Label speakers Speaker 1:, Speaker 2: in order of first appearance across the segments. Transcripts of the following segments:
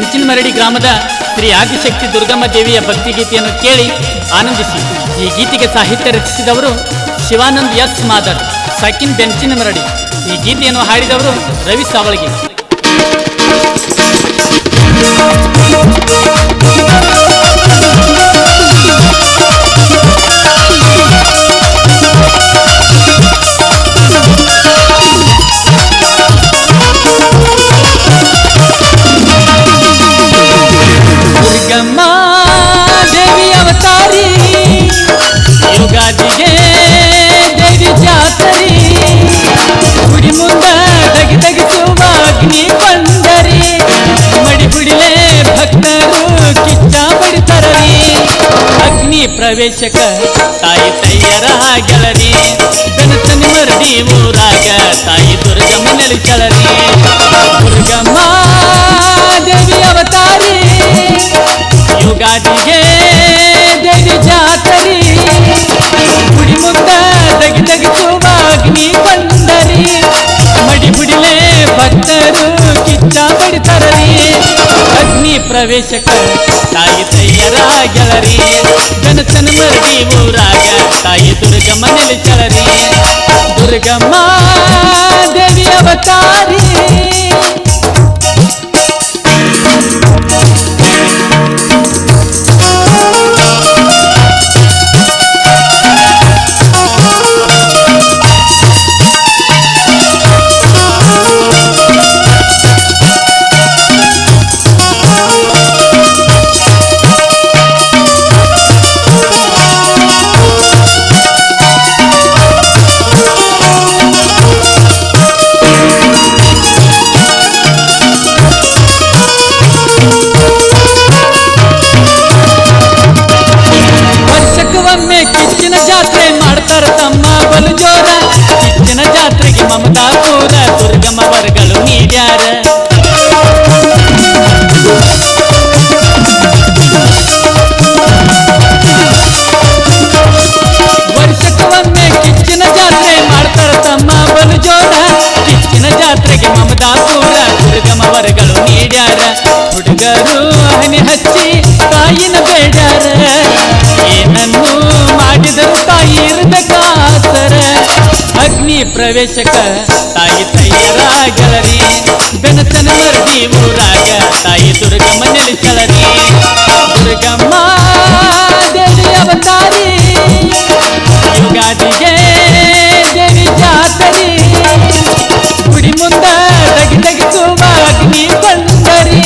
Speaker 1: ಬೆಂಚಿನಮರಡಿ ಗ್ರಾಮದ ಶ್ರೀ ಆದಿಶಕ್ತಿ ದುರ್ಗಮ್ಮ ದೇವಿಯ ಭಕ್ತಿಗೀತೆಯನ್ನು ಕೇಳಿ ಆನಂದಿಸಿ. ಈ ಗೀತೆಗೆ ಸಾಹಿತ್ಯ ರಚಿಸಿದವರು ಶಿವಾನಂದ್ ಎಸ್ ಮಾದರ್, ಸಕಿನ್ ಬೆಂಚಿನಮರಡಿ. ಈ ಗೀತೆಯನ್ನು ಹಾಡಿದವರು ರವಿ ಸಾವಳಗಿ. ದುರ್ಗಮ್ಮ ದೇವಿ ಅವತಾರಿ, ಯುಗಾದಿಗೆ ದೇವಿ ಜಾತರಿ, ಗುಡಿ ಮುಂದ ದಗಿಸುವ ಅಗ್ನಿ ಬಂದರಿ, ಮಡಿ ಹುಡಿಲೆ ಭಕ್ತರು ಕಿಚ್ಚ ಬಡಿತರರಿ, ಅಗ್ನಿ ಪ್ರವೇಶಕ ತಾಯಿ ತಯ್ಯರ ಗೆಳರಿ, ಬೆನಚನಮರಡಿ ಊರಾಗ ತಾಯಿ ದುರ್ಗಮ್ಮ ನೆಲೆಸಳರಿ. ದುರ್ಗಮ್ಮ ದೇವಿ ಅವತಾರಿ, ಯುಗಾದಿಗೆ ದೇವಿ ಜಾತರಿ, ಗುಡಿ ಮುಂದ ದಗಿಸುವ ಅಗ್ನಿ ಬಂದರಿ, ಮಡಿ ಹುಡಿಲೆ ಭಕ್ತರು ಕಿಚ್ಚ ಬಡಿತರರಿ, ಅಗ್ನಿ ಪ್ರವೇಶಕ ತಾಯಿ ತಯ್ಯರ ಗೆಳರಿ, ಬೆನಚನಮರಡಿ ಊರಾಗ ತಾಯಿ ದುರ್ಗಮ್ಮ ನೆಲೆಸಳರಿ. ದುರ್ಗಮ್ಮ ದೇವಿ ಅವತಾರಿ. ಕಿಚ್ಚಿನ ಜಾತ್ರೆ ಮಾಡ್ತಾರ ತಮ್ಮ ಬಲು ಜೋರ, ಕಿಚ್ಚಿನ ಜಾತ್ರೆಗೆ ಮಮತಾಪುರ ದುರ್ಗಮ್ಮ ವರ್ಗಳು ನೀಡ್ಯಾರ. ವರ್ಷಕ್ಕೊಮ್ಮೆ ಕಿಚ್ಚಿನ ಜಾತ್ರೆ ಮಾಡ್ತಾರ ತಮ್ಮ ಬಲು ಜೋರ, ಕಿಚ್ಚಿನ ಜಾತ್ರೆಗೆ ಮಮತಾಪುರ ದುರ್ಗಮ್ಮ ವರ್ಗಳು ನೀಡ್ಯಾರ. ಹುಡುಗರು ಹನಿ ಹಚ್ಚಿ ತಾಯಿನ ಬೇಡ್ಯಾರ, ಏನನ್ನು ಮಾಡಿದರು ತಾಯಿ ಇರಬೇಕಾಸರ, ಅಗ್ನಿ ಪ್ರವೇಶಕ ತಾಯಿ ತಯ್ಯರ ಗೆಳರಿ, ಬೆನಚನಮರಡಿ ಊರಾಗ ತಾಯಿ ದುರ್ಗಮ್ಮ ನೆಲೆಸಳರಿ. ದುರ್ಗಮ್ಮ ದೇವಿ ಅವತಾರಿ, ಯುಗಾದಿಗೆ ದೇವಿ ಜಾತರಿ, ಗುಡಿ ಮುಂದ ದಗಿಸುವ ಅಗ್ನಿ ಬಂದರಿ,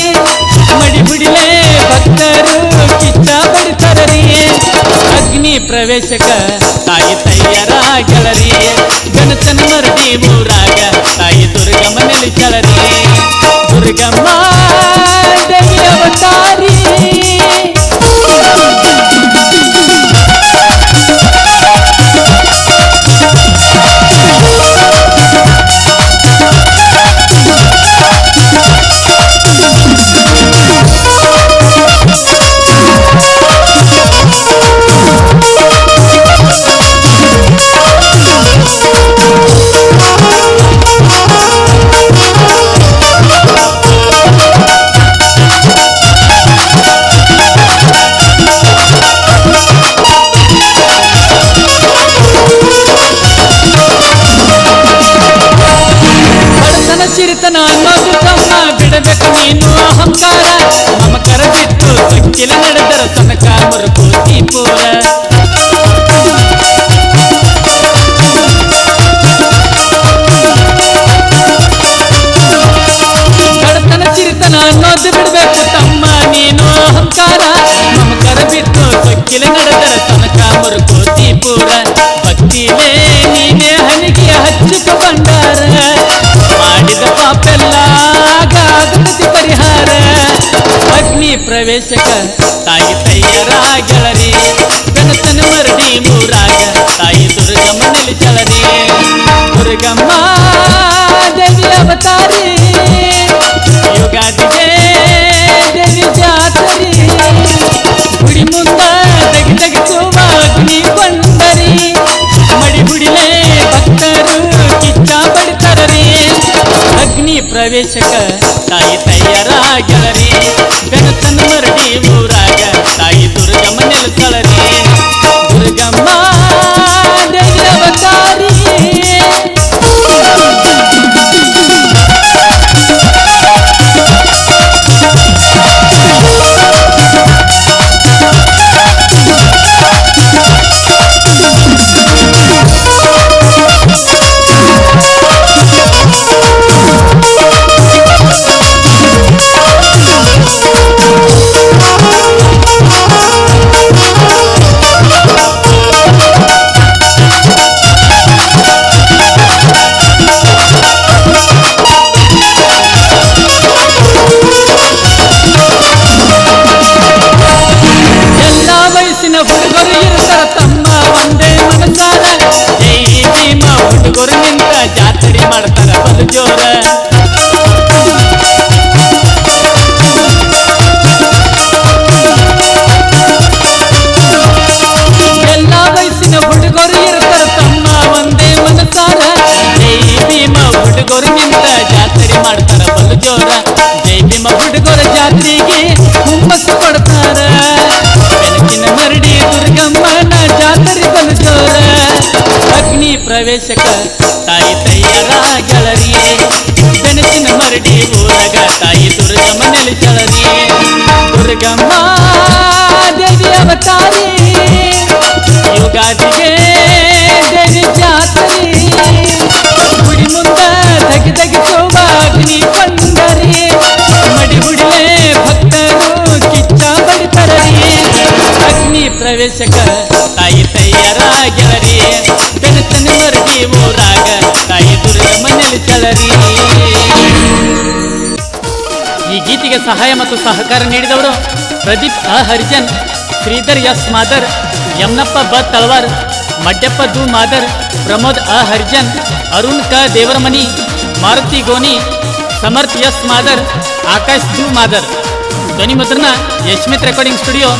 Speaker 1: ಮಡಿ ಹುಡಿಲೆ ಭಕ್ತರು ಕಿಚ್ಚ ಬಡಿತರರಿ, ಅಗ್ನಿ ಪ್ರವೇಶಕ ತಾಯಿ ತಯ್ಯರ ಗೆಳರಿ, ಬೆನಚನಮರಡಿ ಊರಾಗ ತಾಯಿ ದುರ್ಗಮ್ಮ ನೆಲೆಸಳರಿ. ದುರ್ಗಮ್ಮ ದೇವಿ ಅವತಾರಿ. ಸಿರಿತನ ಅನ್ನೋದು ತಮ್ಮ ಬಿಡಬೇಕು ನೀನು ಅಹಂಕಾರ, ಮಮಕರ ಬಿಟ್ಟು ಸಕ್ಕಿಲ ನಡೆದರ ತನಕ ಮರುಕೋತಿ ಪೂರ. ಬಡತನ ಸಿರಿತನ ಅನ್ನೋದು ಬಿಡಬೇಕು ತಮ್ಮ ನೀನು ಅಹಂಕಾರ, ಮಮಕರ ಬಿಟ್ಟು ಸಕ್ಕಿಲ ನಡೆದರ ತನಕ ಮರುಕೋತಿ ಪೂರ. ಭಕ್ತಿಲೇ ನೀನೇ ಹನಿಗೆ ಹಚ್ಚಿಕ ಬಂಡಾರ, ಮಾಡಿದ ಪಾಪೆಲ್ಲ ಆಗತಿ ಪರಿಹಾರ, ಅಗ್ನಿ ಪ್ರವೇಶಕ ತಾಯಿ ತಯ್ಯರ ಗೆಳರಿ, ಬೆನಚನಮರಡಿ ಊರಾಗ ತಾಯಿ ದುರ್ಗಮ್ಮ ನೆಲೆಸಳರಿ. ದುರ್ಗಮ್ಮ ದೇವಿ ಅವತಾರಿ, ಯುಗಾದಿಗೆ ದೇವಿ ಜಾತರಿ, ಗುಡಿ ಮುಂದ ದಗಿಸುವ ಅಗ್ನಿ ಬಂದರಿ, ಮಡಿ ಹುಡಿಲೆ ಭಕ್ತರು ಕಿಚ್ಚ ಬಡಿತರರಿ, ಅಗ್ನಿ ಪ್ರವೇಶಕ ತಾಯಿ ತಯ್ಯರ ಗೆಳರಿ, ಪ್ರವೇಶಕ ತಾಯಿ ತಯ್ಯರಾಗ್ಯಾಳರಿ ಬೆನಸಿನ ಮರಡಿ ಊರಗ ತಾಯಿ ದುರ್ಗಮ್ಮ ನೆಲೆಸಳರಿ ದುರ್ಗಮ್ಮ ದೇವಿ ಅವತಾರಿ ಯುಗಾದಿಗೆ ದೇವಿ ಜಾತ್ರಿ ಗುಡಿ ಮುಂದ ದಗಿ ದಗಿಸುವ ಅಗ್ನಿ ಕಂಡರಿ ಮಡಿ ಗುಡಿಲೆ ಭಕ್ತರು ಕಿಚ್ಚ ಬಡಿತರರಿ ಅಗ್ನಿ ಪ್ರವೇಶಕ ತಾಯಿ ತಯ್ಯರಾಗ್ಯಾಳರಿ ಬೆನಸಿನ ಮರಡಿ ಊರಾಗ ತಾಯಿ ದುರ್ಗಮ್ಮ ನೆಲೆಸಳರಿ. ಈ ಗೀತೆಗೆ ಸಹಾಯ ಮತ್ತು ಸಹಕಾರ ನೀಡಿದವರು ಪ್ರದೀಪ್ ಅ ಹರಿಜನ್, ಶ್ರೀಧರ್ ಎಸ್ ಮಾದರ್, ಯಮನಪ್ಪ ಬ ತಳವಾರ್, ಮಡ್ಯಪ್ಪ ದು ಮಾದರ್, ಪ್ರಮೋದ್ ಅ ಹರಿಜನ್, ಅರುಣ್ ಕ ದೇವರಮನಿ, ಮಾರುತಿ ಗೋನಿ, ಸಮರ್ಥ್ ಎಸ್ ಮಾದರ್, ಆಕಾಶ್ ದು ಮಾದರ್. ಧ್ವನಿ ಮುದ್ರಣ ಯಶ್ಮಿತ್ ರೆಕಾರ್ಡಿಂಗ್ ಸ್ಟುಡಿಯೋ.